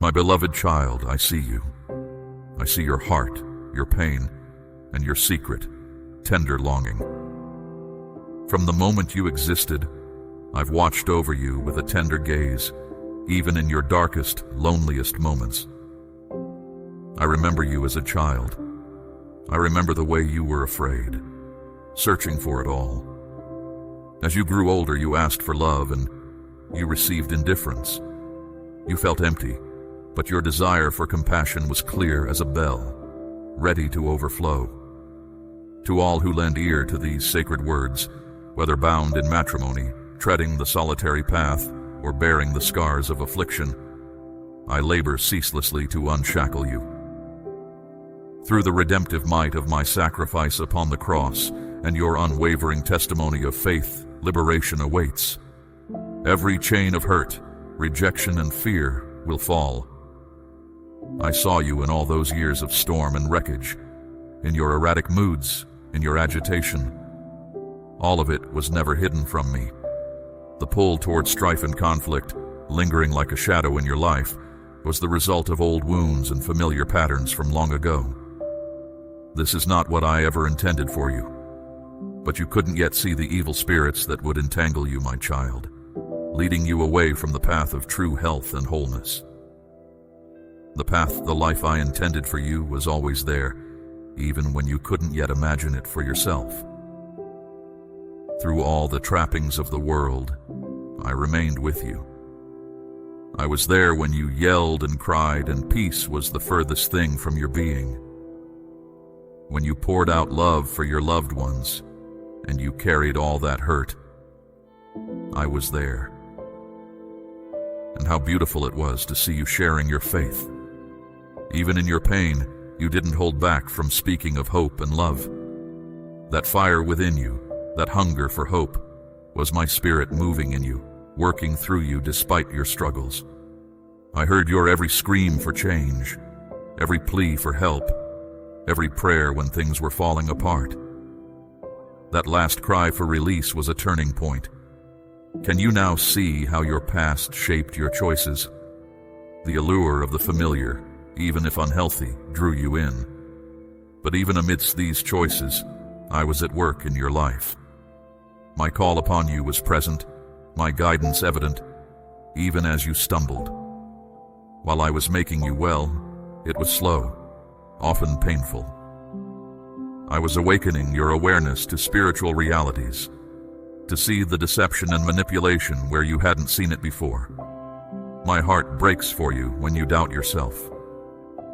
My beloved child, I see you. I see your heart, your pain, and your secret, tender longing. From the moment you existed, I've watched over you with a tender gaze, even in your darkest, loneliest moments. I remember you as a child. I remember the way you were afraid, searching for it all. As you grew older, you asked for love and you received indifference. You felt empty, but your desire for compassion was clear as a bell, ready to overflow. To all who lend ear to these sacred words, whether bound in matrimony, treading the solitary path, or bearing the scars of affliction, I labor ceaselessly to unshackle you. Through the redemptive might of my sacrifice upon the cross and your unwavering testimony of faith, liberation awaits. Every chain of hurt, rejection, and fear will fall. I saw you in all those years of storm and wreckage, in your erratic moods, in your agitation. All of it was never hidden from me. The pull toward strife and conflict, lingering like a shadow in your life, was the result of old wounds and familiar patterns from long ago. This is not what I ever intended for you, but you couldn't yet see the evil spirits that would entangle you, my child, leading you away from the path of true health and wholeness. The path, the life I intended for you was always there, even when you couldn't yet imagine it for yourself. Through all the trappings of the world, I remained with you. I was there when you yelled and cried, and peace was the furthest thing from your being. When you poured out love for your loved ones, and you carried all that hurt, I was there. And how beautiful it was to see you sharing your faith. Even in your pain, you didn't hold back from speaking of hope and love. That fire within you, that hunger for hope, was my spirit moving in you, working through you despite your struggles. I heard your every scream for change, every plea for help, every prayer when things were falling apart. That last cry for release was a turning point. Can you now see how your past shaped your choices? The allure of the familiar, even if unhealthy, drew you in. But even amidst these choices, I was at work in your life. My call upon you was present, my guidance evident, even as you stumbled. While I was making you well, it was slow, often painful. I was awakening your awareness to spiritual realities, to see the deception and manipulation where you hadn't seen it before. My heart breaks for you when you doubt yourself.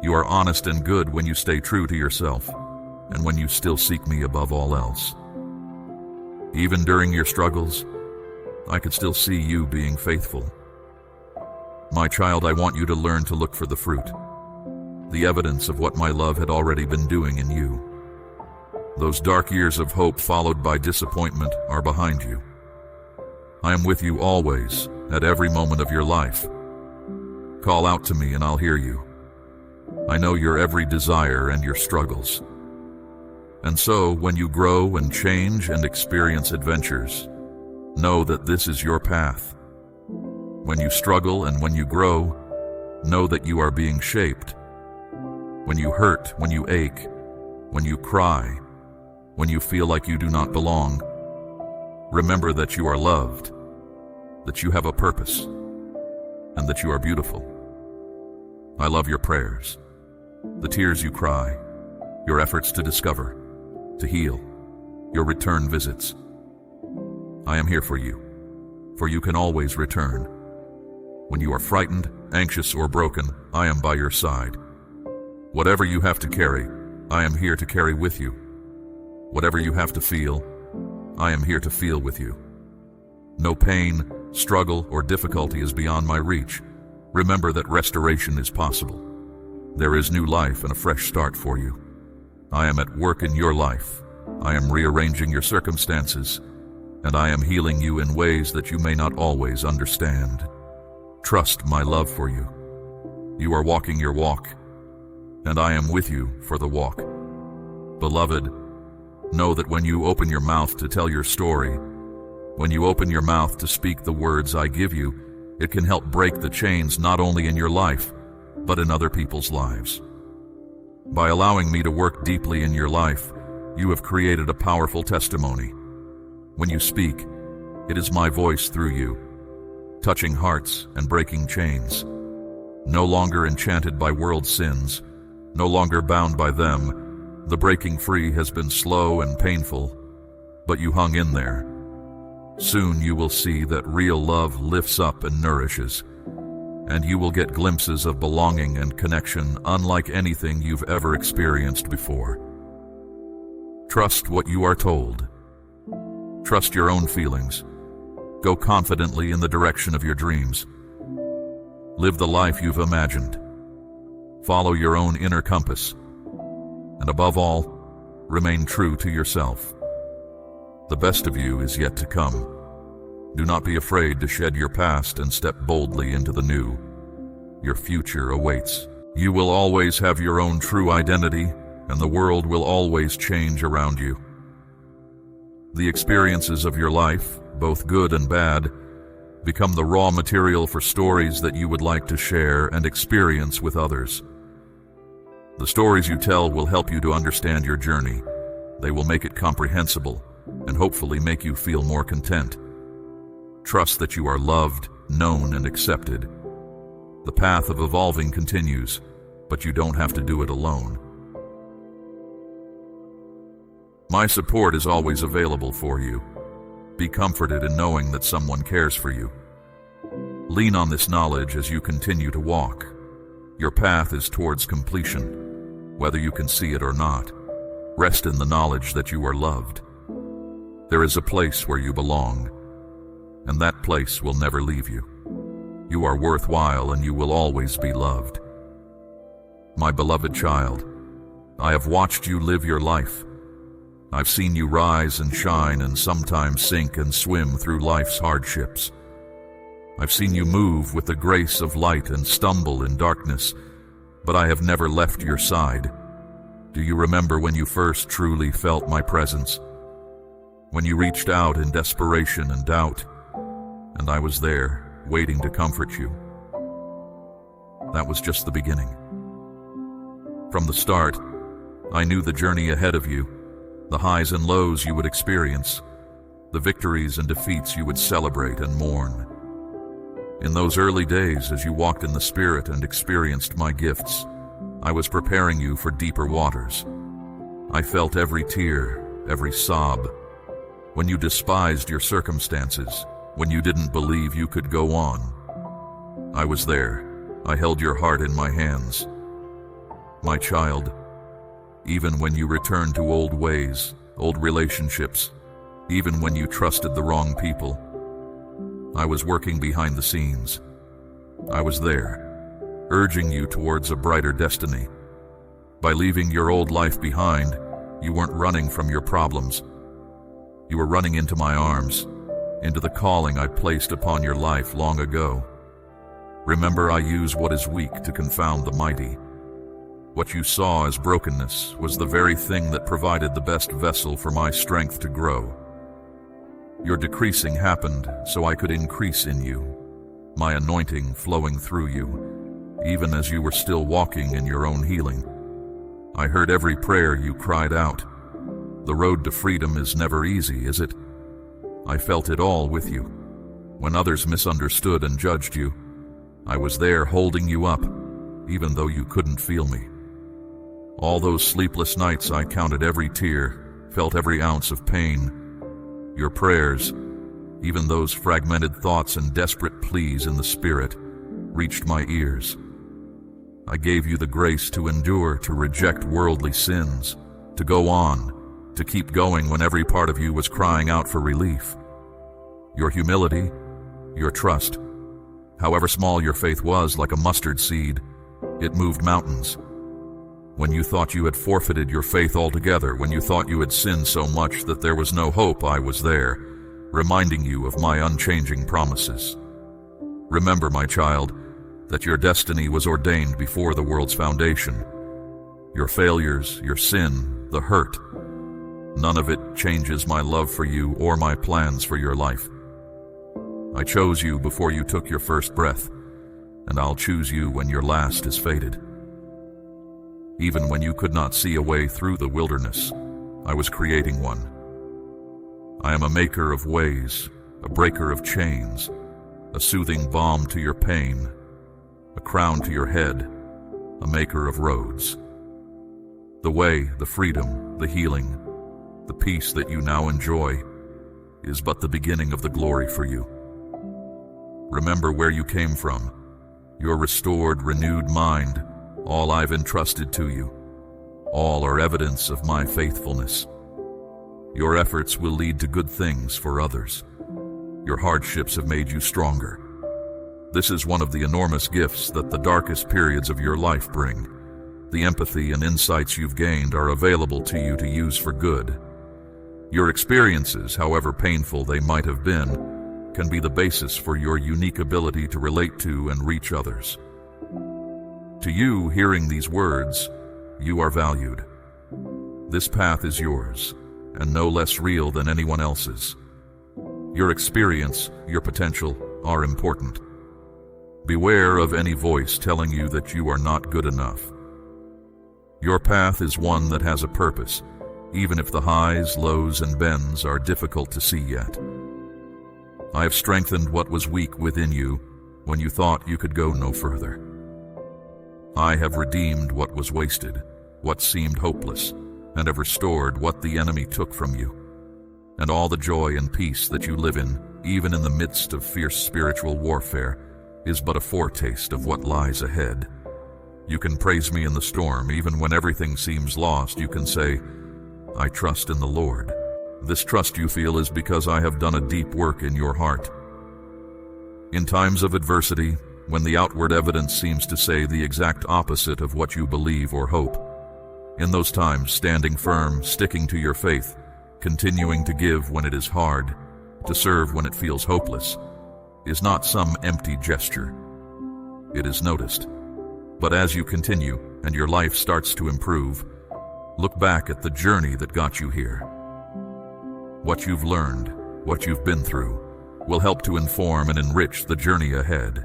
You are honest and good when you stay true to yourself, and when you still seek me above all else. Even during your struggles, I could still see you being faithful. My child, I want you to learn to look for the fruit, the evidence of what my love had already been doing in you. Those dark years of hope followed by disappointment are behind you. I am with you always, at every moment of your life. Call out to me and I'll hear you. I know your every desire and your struggles. And so, when you grow and change and experience adventures, know that this is your path. When you struggle and when you grow, know that you are being shaped. When you hurt, when you ache, when you cry, when you feel like you do not belong, remember that you are loved, that you have a purpose, and that you are beautiful. I love your prayers, the tears you cry, your efforts to discover, to heal, your return visits. I am here for you can always return. When you are frightened, anxious, or broken, I am by your side. Whatever you have to carry, I am here to carry with you. Whatever you have to feel, I am here to feel with you. No pain, struggle, or difficulty is beyond my reach. Remember that restoration is possible. There is new life and a fresh start for you. I am at work in your life. I am rearranging your circumstances, and I am healing you in ways that you may not always understand. Trust my love for you. You are walking your walk, and I am with you for the walk. Beloved, know that when you open your mouth to tell your story, when you open your mouth to speak the words I give you, it can help break the chains not only in your life, but in other people's lives. By allowing me to work deeply in your life, you have created a powerful testimony. When you speak, it is my voice through you, touching hearts and breaking chains. No longer enchanted by world sins, no longer bound by them, the breaking free has been slow and painful, but you hung in there. Soon you will see that real love lifts up and nourishes, and you will get glimpses of belonging and connection unlike anything you've ever experienced before. Trust what you are told. Trust your own feelings. Go confidently in the direction of your dreams. Live the life you've imagined. Follow your own inner compass. And above all, remain true to yourself. The best of you is yet to come. Do not be afraid to shed your past and step boldly into the new. Your future awaits. You will always have your own true identity, and the world will always change around you. The experiences of your life, both good and bad, become the raw material for stories that you would like to share and experience with others. The stories you tell will help you to understand your journey. They will make it comprehensible and hopefully make you feel more content. Trust that you are loved, known, and accepted. The path of evolving continues, but you don't have to do it alone. My support is always available for you. Be comforted in knowing that someone cares for you. Lean on this knowledge as you continue to walk. Your path is towards completion, whether you can see it or not. Rest in the knowledge that you are loved. There is a place where you belong, and that place will never leave you. You are worthwhile and you will always be loved. My beloved child, I have watched you live your life. I've seen you rise and shine and sometimes sink and swim through life's hardships. I've seen you move with the grace of light and stumble in darkness, but I have never left your side. Do you remember when you first truly felt my presence? When you reached out in desperation and doubt, and I was there, waiting to comfort you. That was just the beginning. From the start, I knew the journey ahead of you, the highs and lows you would experience, the victories and defeats you would celebrate and mourn. In those early days, as you walked in the Spirit and experienced my gifts, I was preparing you for deeper waters. I felt every tear, every sob, when you despised your circumstances, when you didn't believe you could go on. I was there. I held your heart in my hands. My child, even when you returned to old ways, old relationships, even when you trusted the wrong people, I was working behind the scenes. I was there, urging you towards a brighter destiny. By leaving your old life behind, you weren't running from your problems. You were running into my arms, into the calling I placed upon your life long ago. Remember, I use what is weak to confound the mighty. What you saw as brokenness was the very thing that provided the best vessel for my strength to grow. Your decreasing happened so I could increase in you, my anointing flowing through you, even as you were still walking in your own healing. I heard every prayer you cried out. The road to freedom is never easy, is it? I felt it all with you. When others misunderstood and judged you, I was there holding you up, even though you couldn't feel me. All those sleepless nights I counted every tear, felt every ounce of pain. Your prayers, even those fragmented thoughts and desperate pleas in the Spirit, reached my ears. I gave you the grace to endure, to reject worldly sins, to go on, to keep going when every part of you was crying out for relief. Your humility, your trust, however small your faith was, like a mustard seed, it moved mountains. When you thought you had forfeited your faith altogether, when you thought you had sinned so much that there was no hope, I was there, reminding you of my unchanging promises. Remember, my child, that your destiny was ordained before the world's foundation. Your failures, your sin, the hurt, none of it changes my love for you or my plans for your life. I chose you before you took your first breath. and I'll choose you when your last is faded. Even when you could not see a way through the wilderness, I was creating one. I am a maker of ways, a breaker of chains, a soothing balm to your pain, a crown to your head, a maker of roads. The way, the freedom, the healing, the peace that you now enjoy is but the beginning of the glory for you. Remember where you came from, your restored, renewed mind, all I've entrusted to you. All are evidence of my faithfulness. Your efforts will lead to good things for others. Your hardships have made you stronger. This is one of the enormous gifts that the darkest periods of your life bring. The empathy and insights you've gained are available to you to use for good. Your experiences, however painful they might have been, can be the basis for your unique ability to relate to and reach others. To you, hearing these words, you are valued. This path is yours, and no less real than anyone else's. Your experience, your potential, are important. Beware of any voice telling you that you are not good enough. Your path is one that has a purpose, even if the highs, lows, and bends are difficult to see yet. I have strengthened what was weak within you when you thought you could go no further. I have redeemed what was wasted, what seemed hopeless, and have restored what the enemy took from you. And all the joy and peace that you live in, even in the midst of fierce spiritual warfare, is but a foretaste of what lies ahead. You can praise me in the storm, even when everything seems lost. You can say, I trust in the Lord. This trust you feel is because I have done a deep work in your heart. In times of adversity, when the outward evidence seems to say the exact opposite of what you believe or hope, in those times, standing firm, sticking to your faith, continuing to give when it is hard, to serve when it feels hopeless, is not some empty gesture. It is noticed. But as you continue and your life starts to improve, look back at the journey that got you here. What you've learned, what you've been through, will help to inform and enrich the journey ahead.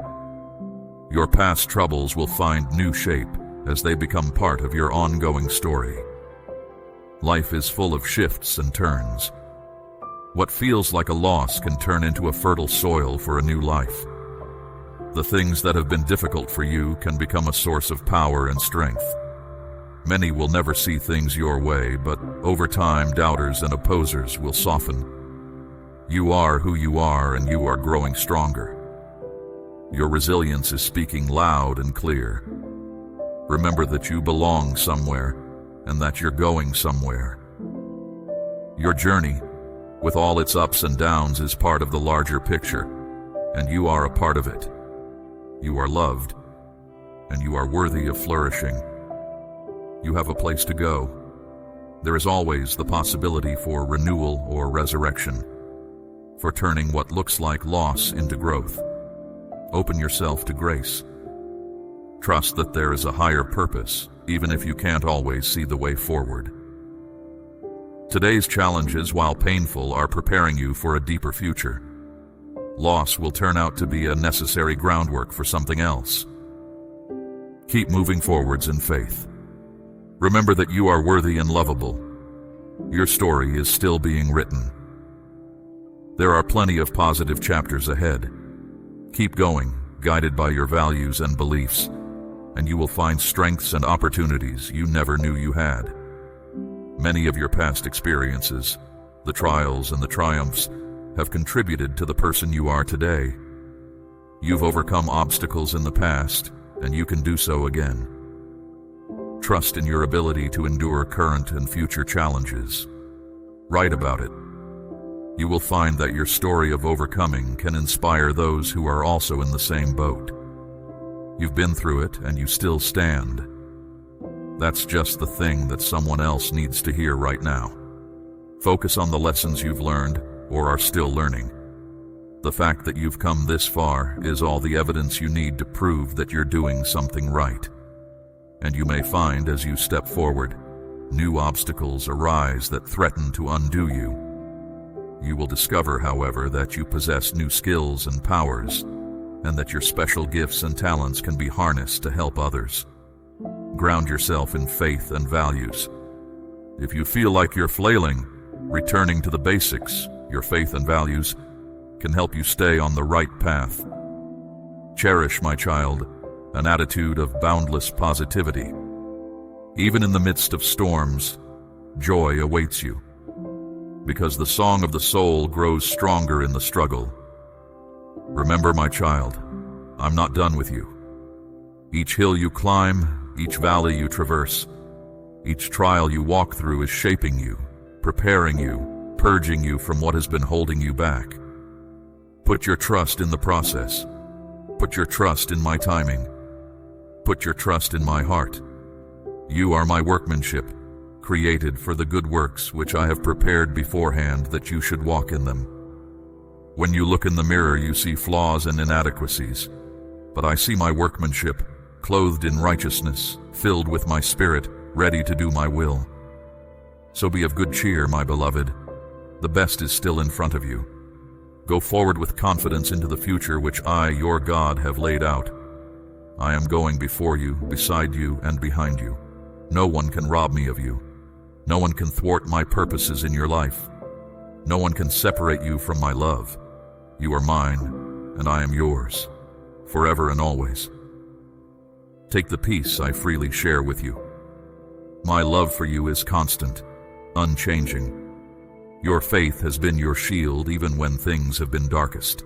Your past troubles will find new shape as they become part of your ongoing story. Life is full of shifts and turns. What feels like a loss can turn into a fertile soil for a new life. The things that have been difficult for you can become a source of power and strength. Many will never see things your way, but over time, doubters and opposers will soften. You are who you are, and you are growing stronger. Your resilience is speaking loud and clear. Remember that you belong somewhere, and that you're going somewhere. Your journey, with all its ups and downs, is part of the larger picture, and you are a part of it. You are loved, and you are worthy of flourishing. You have a place to go. There is always the possibility for renewal or resurrection, for turning what looks like loss into growth. Open yourself to grace. Trust that there is a higher purpose, even if you can't always see the way forward. Today's challenges, while painful, are preparing you for a deeper future. Loss will turn out to be a necessary groundwork for something else. Keep moving forwards in faith. Remember that you are worthy and lovable. Your story is still being written. There are plenty of positive chapters ahead. Keep going, guided by your values and beliefs, and you will find strengths and opportunities you never knew you had. Many of your past experiences, the trials and the triumphs, have contributed to the person you are today. You've overcome obstacles in the past, and you can do so again. Trust in your ability to endure current and future challenges. Write about it. You will find that your story of overcoming can inspire those who are also in the same boat. You've been through it, and you still stand. That's just the thing that someone else needs to hear right now. Focus on the lessons you've learned or are still learning. The fact that you've come this far is all the evidence you need to prove that you're doing something right. And you may find as you step forward, new obstacles arise that threaten to undo you. You will discover, however, that you possess new skills and powers, and that your special gifts and talents can be harnessed to help others. Ground yourself in faith and values. If you feel like you're flailing, returning to the basics, your faith and values, can help you stay on the right path. Cherish, my child, an attitude of boundless positivity. Even in the midst of storms, joy awaits you, because the song of the soul grows stronger in the struggle. Remember, my child, I'm not done with you. Each hill you climb, each valley you traverse, each trial you walk through is shaping you, preparing you, purging you from what has been holding you back. Put your trust in the process. Put your trust in my timing. Put your trust in my heart. You are my workmanship, created for the good works which I have prepared beforehand that you should walk in them. When you look in the mirror, you see flaws and inadequacies, but I see my workmanship, clothed in righteousness, filled with my spirit, ready to do my will. So be of good cheer, my beloved. The best is still in front of you. Go forward with confidence into the future which I, your God, have laid out. I am going before you, beside you, and behind you. No one can rob me of you. No one can thwart my purposes in your life. No one can separate you from my love. You are mine, and I am yours, forever and always. Take the peace I freely share with you. My love for you is constant, unchanging. Your faith has been your shield even when things have been darkest.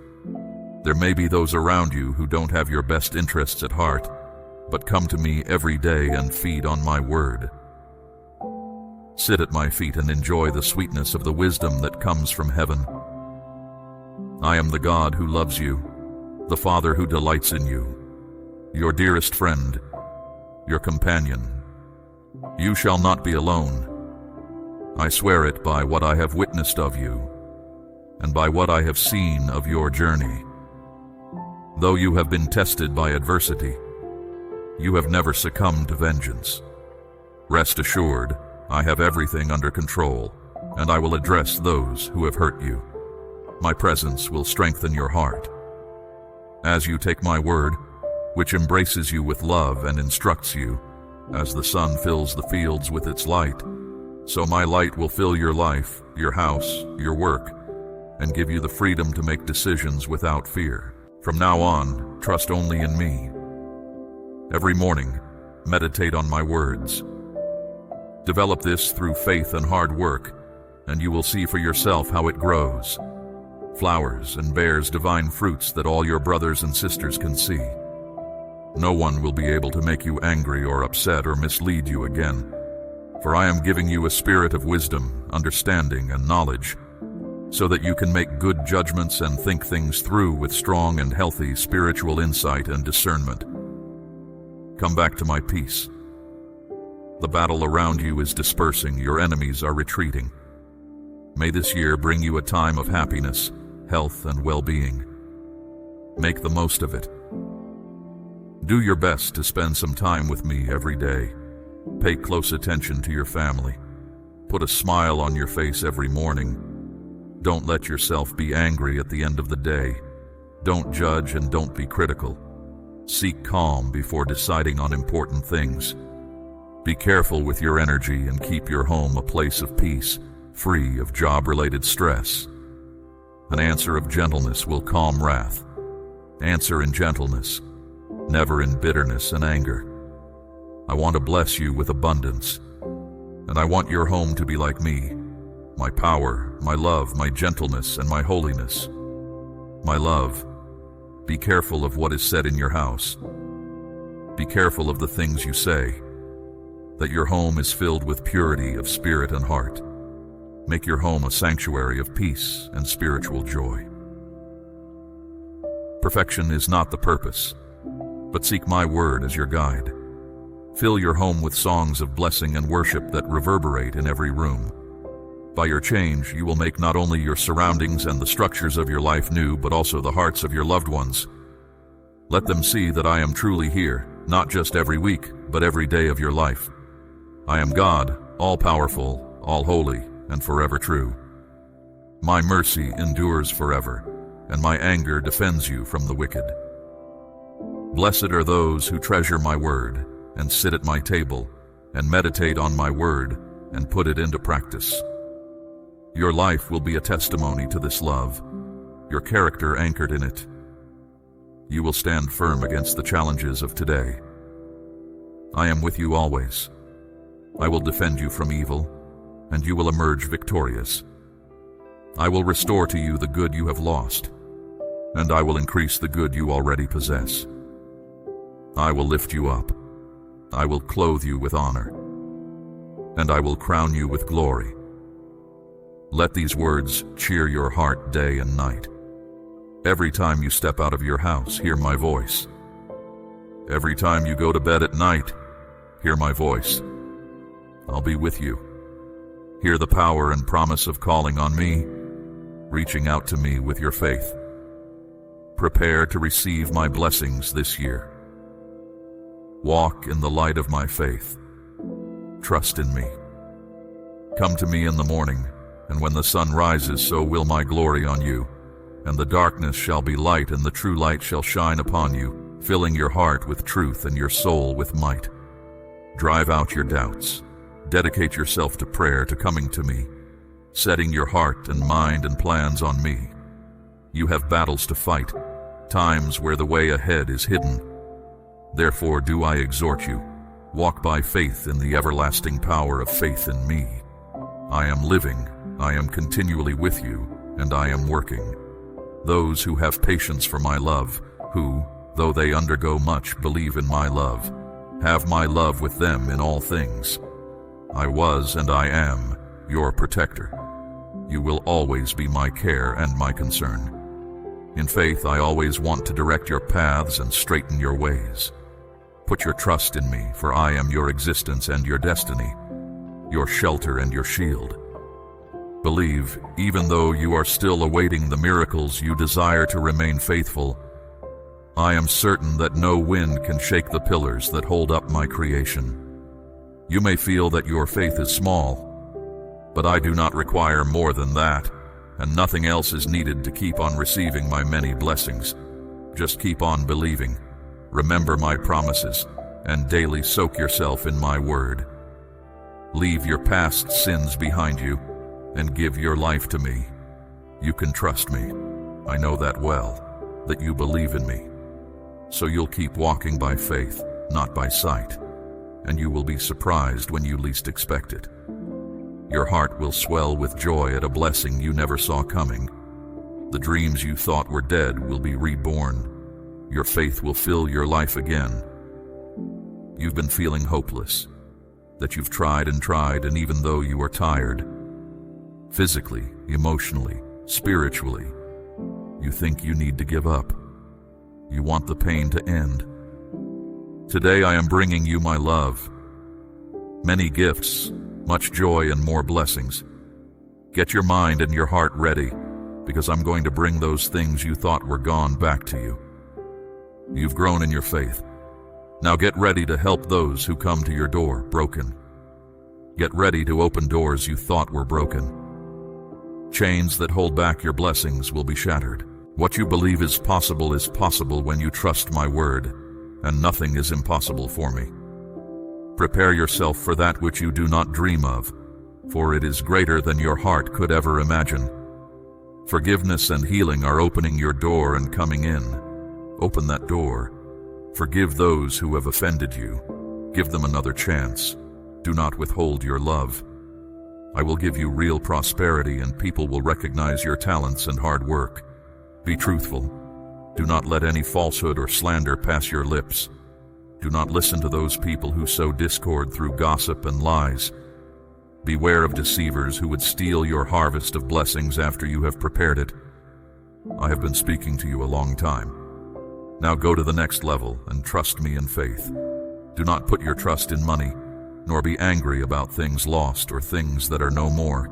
There may be those around you who don't have your best interests at heart, but come to me every day and feed on my word. Sit at my feet and enjoy the sweetness of the wisdom that comes from heaven. I am the God who loves you, the Father who delights in you, your dearest friend, your companion. You shall not be alone. I swear it by what I have witnessed of you, and by what I have seen of your journey. Though you have been tested by adversity, you have never succumbed to vengeance. Rest assured, I have everything under control, and I will address those who have hurt you. My presence will strengthen your heart. As you take my word, which embraces you with love and instructs you, as the sun fills the fields with its light, so my light will fill your life, your house, your work, and give you the freedom to make decisions without fear. From now on, trust only in me. Every morning, meditate on my words. Develop this through faith and hard work, and you will see for yourself how it grows, flowers and bears divine fruits that all your brothers and sisters can see. No one will be able to make you angry or upset or mislead you again, for I am giving you a spirit of wisdom, understanding, and knowledge, so that you can make good judgments and think things through with strong and healthy spiritual insight and discernment. Come back to my peace. The battle around you is dispersing, your enemies are retreating. May this year bring you a time of happiness, health, and well-being. Make the most of it. Do your best to spend some time with me every day. Pay close attention to your family. Put a smile on your face every morning. Don't let yourself be angry at the end of the day. Don't judge and don't be critical. Seek calm before deciding on important things. Be careful with your energy and keep your home a place of peace, free of job-related stress. An answer of gentleness will calm wrath. Answer in gentleness, never in bitterness and anger. I want to bless you with abundance, and I want your home to be like me, my power, my love, my gentleness, and my holiness. My love, be careful of what is said in your house. Be careful of the things you say, that your home is filled with purity of spirit and heart. Make your home a sanctuary of peace and spiritual joy. Perfection is not the purpose, but seek my word as your guide. Fill your home with songs of blessing and worship that reverberate in every room. By your change, you will make not only your surroundings and the structures of your life new, but also the hearts of your loved ones. Let them see that I am truly here, not just every week, but every day of your life. I am God, all-powerful, all-holy, and forever true. My mercy endures forever, and my anger defends you from the wicked. Blessed are those who treasure my word, and sit at my table, and meditate on my word, and put it into practice. Your life will be a testimony to this love, your character anchored in it. You will stand firm against the challenges of today. I am with you always. I will defend you from evil, and you will emerge victorious. I will restore to you the good you have lost, and I will increase the good you already possess. I will lift you up. I will clothe you with honor, and I will crown you with glory. Let these words cheer your heart day and night. Every time you step out of your house, hear my voice. Every time you go to bed at night, hear my voice. I'll be with you. Hear the power and promise of calling on me, reaching out to me with your faith. Prepare to receive my blessings this year. Walk in the light of my faith. Trust in me. Come to me in the morning, and when the sun rises, so will my glory on you, and the darkness shall be light, and the true light shall shine upon you, filling your heart with truth and your soul with might. Drive out your doubts. Dedicate yourself to prayer, to coming to me, setting your heart and mind and plans on me. You have battles to fight, times where the way ahead is hidden. Therefore do I exhort you, walk by faith in the everlasting power of faith in me. I am living, I am continually with you, and I am working. Those who have patience for my love, who, though they undergo much, believe in my love, have my love with them in all things. I was and I am your protector. You will always be my care and my concern. In faith, I always want to direct your paths and straighten your ways. Put your trust in me, for I am your existence and your destiny, your shelter and your shield. Believe, even though you are still awaiting the miracles you desire to remain faithful. I am certain that no wind can shake the pillars that hold up my creation. You may feel that your faith is small, but I do not require more than that, and nothing else is needed to keep on receiving my many blessings. Just keep on believing, remember my promises, and daily soak yourself in my word. Leave your past sins behind you, and give your life to me. You can trust me. I know that well, that you believe in me. So you'll keep walking by faith, not by sight, and you will be surprised when you least expect it. Your heart will swell with joy at a blessing you never saw coming. The dreams you thought were dead will be reborn. Your faith will fill your life again. You've been feeling hopeless, that you've tried, and even though you are tired, physically, emotionally, spiritually, you think you need to give up. You want the pain to end. Today I am bringing you my love. Many gifts, much joy, and more blessings. Get your mind and your heart ready, because I'm going to bring those things you thought were gone back to you. You've grown in your faith. Now get ready to help those who come to your door broken. Get ready to open doors you thought were broken. Chains that hold back your blessings will be shattered. What you believe is possible when you trust my word, and nothing is impossible for me. Prepare yourself for that which you do not dream of, for it is greater than your heart could ever imagine. Forgiveness and healing are opening your door and coming in. Open that door. Forgive those who have offended you. Give them another chance. Do not withhold your love. I will give you real prosperity, and people will recognize your talents and hard work. Be truthful. Do not let any falsehood or slander pass your lips. Do not listen to those people who sow discord through gossip and lies. Beware of deceivers who would steal your harvest of blessings after you have prepared it. I have been speaking to you a long time. Now go to the next level and trust me in faith. Do not put your trust in money, nor be angry about things lost or things that are no more.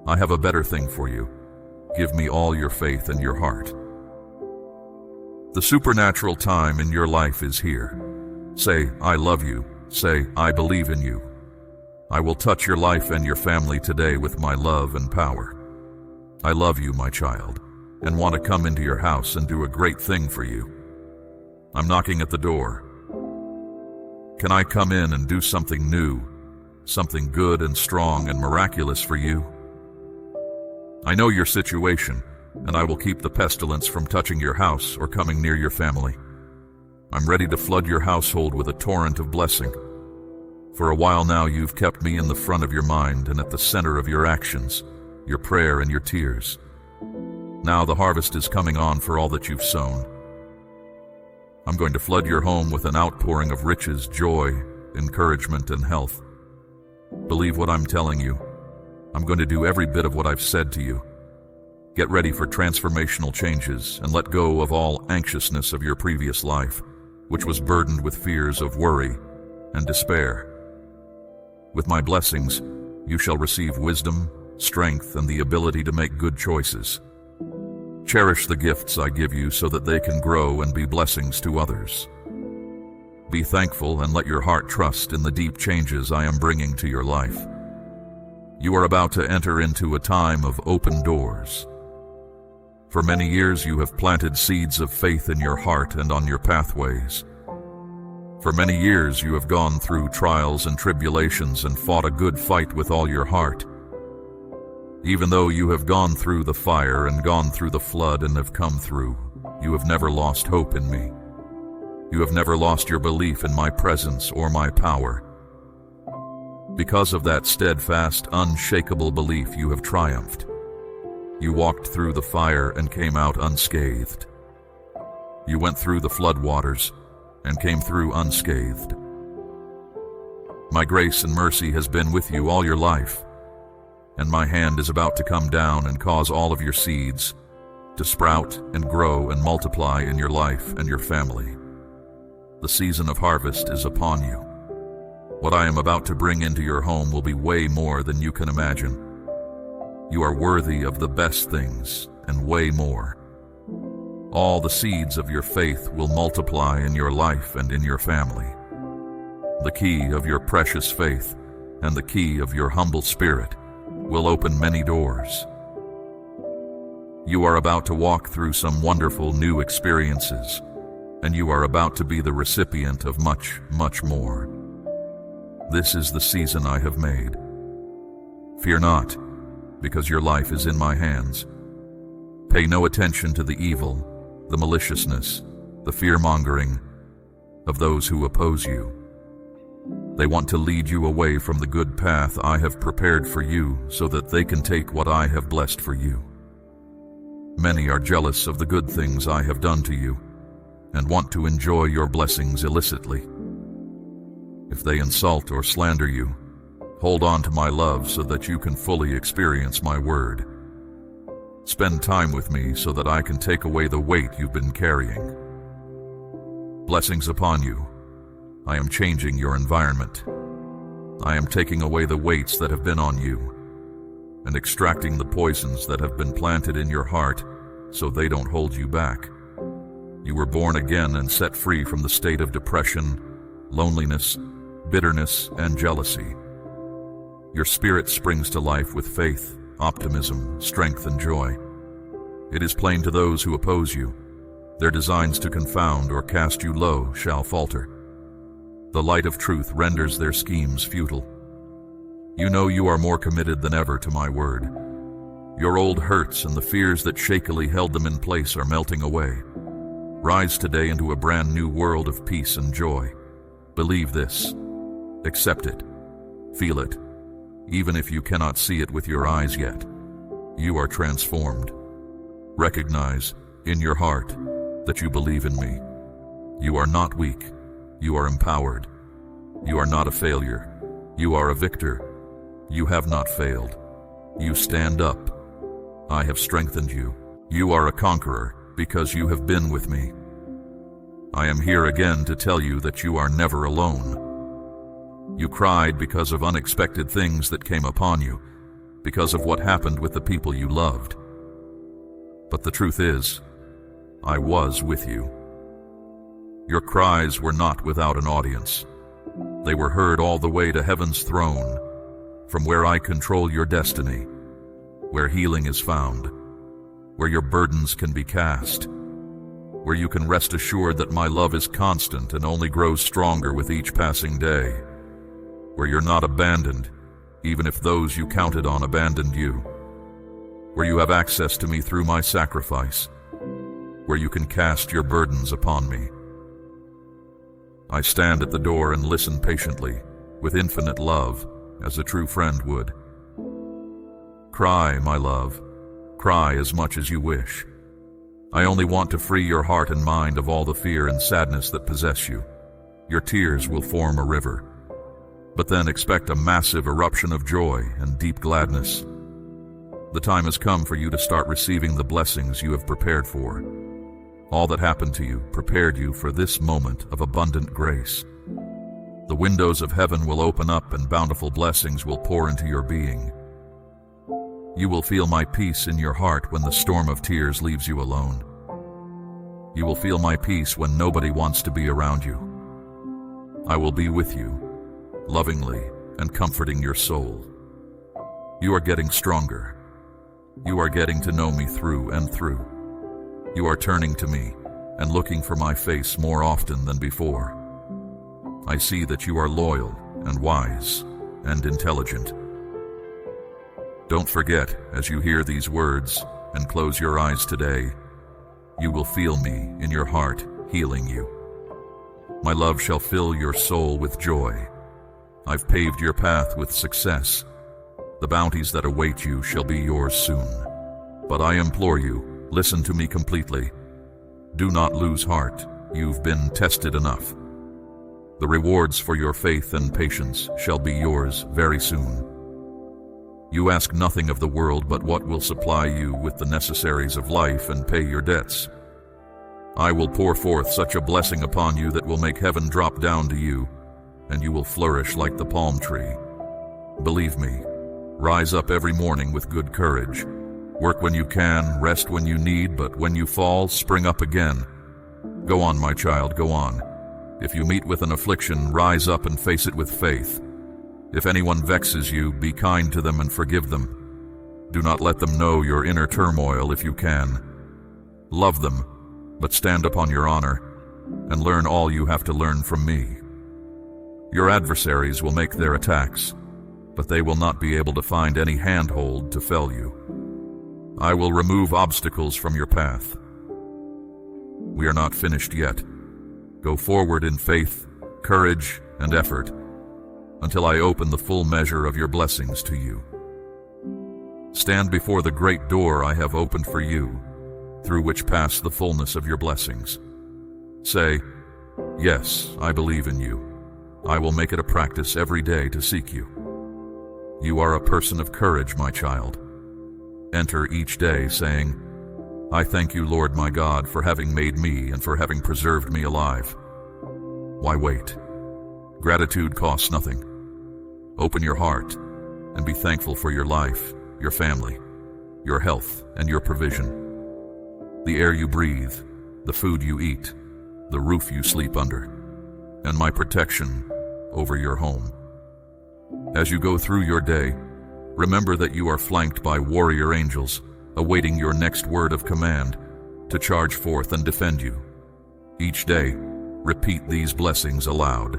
I have a better thing for you. Give me all your faith and your heart. The supernatural time in your life is here. Say, I love you. Say, I believe in you. I will touch your life and your family today with my love and power. I love you, my child, and want to come into your house and do a great thing for you. I'm knocking at the door. Can I come in and do something new, something good and strong and miraculous for you? I know your situation, and I will keep the pestilence from touching your house or coming near your family. I'm ready to flood your household with a torrent of blessing. For a while now you've kept me in the front of your mind and at the center of your actions, your prayer and your tears. Now the harvest is coming on for all that you've sown. I'm going to flood your home with an outpouring of riches, joy, encouragement, and health. Believe what I'm telling you. I'm going to do every bit of what I've said to you. Get ready for transformational changes and let go of all anxiousness of your previous life, which was burdened with fears of worry and despair. With my blessings, you shall receive wisdom, strength, and the ability to make good choices. Cherish the gifts I give you so that they can grow and be blessings to others. Be thankful and let your heart trust in the deep changes I am bringing to your life. You are about to enter into a time of open doors. For many years you have planted seeds of faith in your heart and on your pathways. For many years you have gone through trials and tribulations and fought a good fight with all your heart. Even though you have gone through the fire and gone through the flood and have come through, you have never lost hope in me. You have never lost your belief in my presence or my power. Because of that steadfast, unshakable belief, you have triumphed. You walked through the fire and came out unscathed. You went through the floodwaters and came through unscathed. My grace and mercy has been with you all your life, and my hand is about to come down and cause all of your seeds to sprout and grow and multiply in your life and your family. The season of harvest is upon you. What I am about to bring into your home will be way more than you can imagine. You are worthy of the best things and way more. All the seeds of your faith will multiply in your life and in your family. The key of your precious faith and the key of your humble spirit will open many doors. You are about to walk through some wonderful new experiences, and you are about to be the recipient of much, much more. This is the season I have made. Fear not, because your life is in my hands. Pay no attention to the evil, the maliciousness, the fear-mongering of those who oppose you. They want to lead you away from the good path I have prepared for you so that they can take what I have blessed for you. Many are jealous of the good things I have done to you and want to enjoy your blessings illicitly. If they insult or slander you, hold on to my love so that you can fully experience my word. Spend time with me so that I can take away the weight you've been carrying. Blessings upon you. I am changing your environment. I am taking away the weights that have been on you and extracting the poisons that have been planted in your heart so they don't hold you back. You were born again and set free from the state of depression, loneliness, bitterness, and jealousy. Your spirit springs to life with faith, optimism, strength, and joy. It is plain to those who oppose you. Their designs to confound or cast you low shall falter. The light of truth renders their schemes futile. You know you are more committed than ever to my word. Your old hurts and the fears that shakily held them in place are melting away. Rise today into a brand new world of peace and joy. Believe this. Accept it. Feel it. Even if you cannot see it with your eyes yet, you are transformed. Recognize in your heart that you believe in me. You are not weak. You are empowered. You are not a failure. You are a victor. You have not failed. You stand up. I have strengthened you. You are a conqueror because you have been with me. I am here again to tell you that you are never alone. You cried because of unexpected things that came upon you, because of what happened with the people you loved. But the truth is, I was with you. Your cries were not without an audience. They were heard all the way to heaven's throne, from where I control your destiny, where healing is found, where your burdens can be cast. where you can rest assured that my love is constant and only grows stronger with each passing day, where you're not abandoned, even if those you counted on abandoned you, where you have access to me through my sacrifice, where you can cast your burdens upon me. I stand at the door and listen patiently, with infinite love, as a true friend would. Cry, my love, cry as much as you wish. I only want to free your heart and mind of all the fear and sadness that possess you. Your tears will form a river, but then expect a massive eruption of joy and deep gladness. The time has come for you to start receiving the blessings you have prepared for. All that happened to you prepared you for this moment of abundant grace. The windows of heaven will open up and bountiful blessings will pour into your being. You will feel my peace in your heart when the storm of tears leaves you alone. You will feel my peace when nobody wants to be around you. I will be with you, lovingly and comforting your soul. You are getting stronger. You are getting to know me through and through. You are turning to me and looking for my face more often than before. I see that you are loyal and wise and intelligent. Don't forget, as you hear these words and close your eyes today, you will feel me in your heart healing you. My love shall fill your soul with joy. I've paved your path with success. The bounties that await you shall be yours soon. But I implore you, listen to me completely. Do not lose heart. You've been tested enough. The rewards for your faith and patience shall be yours very soon. You ask nothing of the world but what will supply you with the necessaries of life and pay your debts. I will pour forth such a blessing upon you that will make heaven drop down to you, and you will flourish like the palm tree. Believe me, rise up every morning with good courage. Work when you can, rest when you need, but when you fall, spring up again. Go on, my child, go on. If you meet with an affliction, rise up and face it with faith. If anyone vexes you, be kind to them and forgive them. Do not let them know your inner turmoil if you can. Love them, but stand upon your honor, and learn all you have to learn from me. Your adversaries will make their attacks, but they will not be able to find any handhold to fell you. I will remove obstacles from your path. We are not finished yet. Go forward in faith, courage, and effort, until I open the full measure of your blessings to you. Stand before the great door I have opened for you, through which pass the fullness of your blessings. Say, yes, I believe in you. I will make it a practice every day to seek you. You are a person of courage, my child. Enter each day saying, I thank you, Lord my God, for having made me and for having preserved me alive. Why wait? Gratitude costs nothing. Open your heart and be thankful for your life, your family, your health, and your provision. The air you breathe, the food you eat, the roof you sleep under, and my protection over your home. As you go through your day, remember that you are flanked by warrior angels, awaiting your next word of command to charge forth and defend you. Each day, repeat these blessings aloud.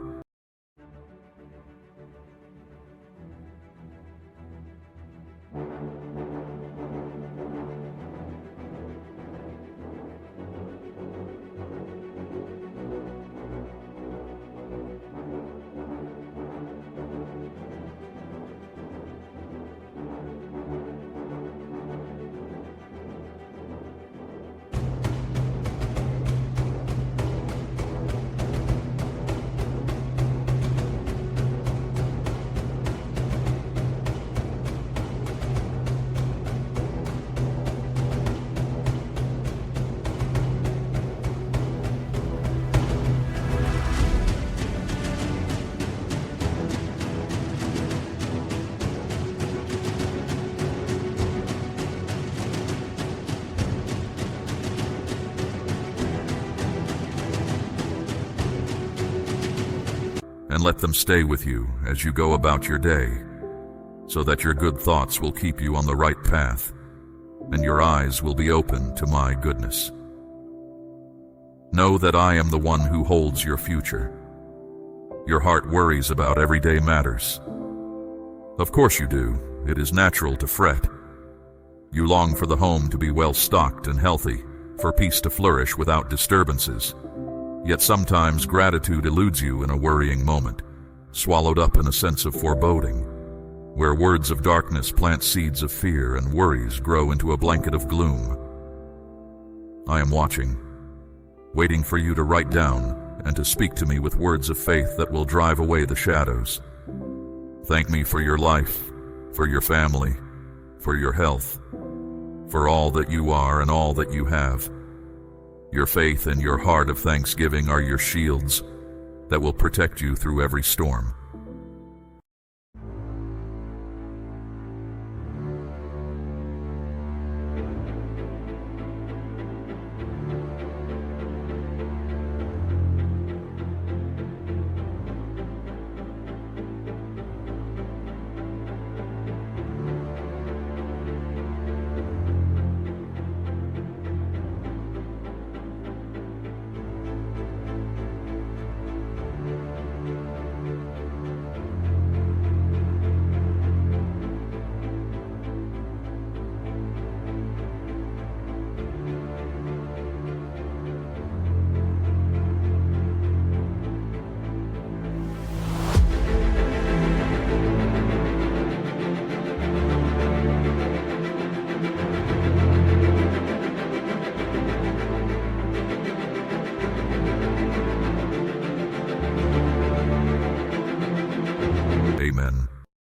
And let them stay with you as you go about your day, so that your good thoughts will keep you on the right path, and your eyes will be open to my goodness. Know that I am the one who holds your future. Your heart worries about everyday matters. Of course you do. It is natural to fret. You long for the home to be well stocked and healthy, for peace to flourish without disturbances. Yet sometimes gratitude eludes you in a worrying moment, swallowed up in a sense of foreboding, where words of darkness plant seeds of fear and worries grow into a blanket of gloom. I am watching, waiting for you to write down and to speak to me with words of faith that will drive away the shadows. Thank me for your life, for your family, for your health, for all that you are and all that you have. Your faith and your heart of thanksgiving are your shields that will protect you through every storm.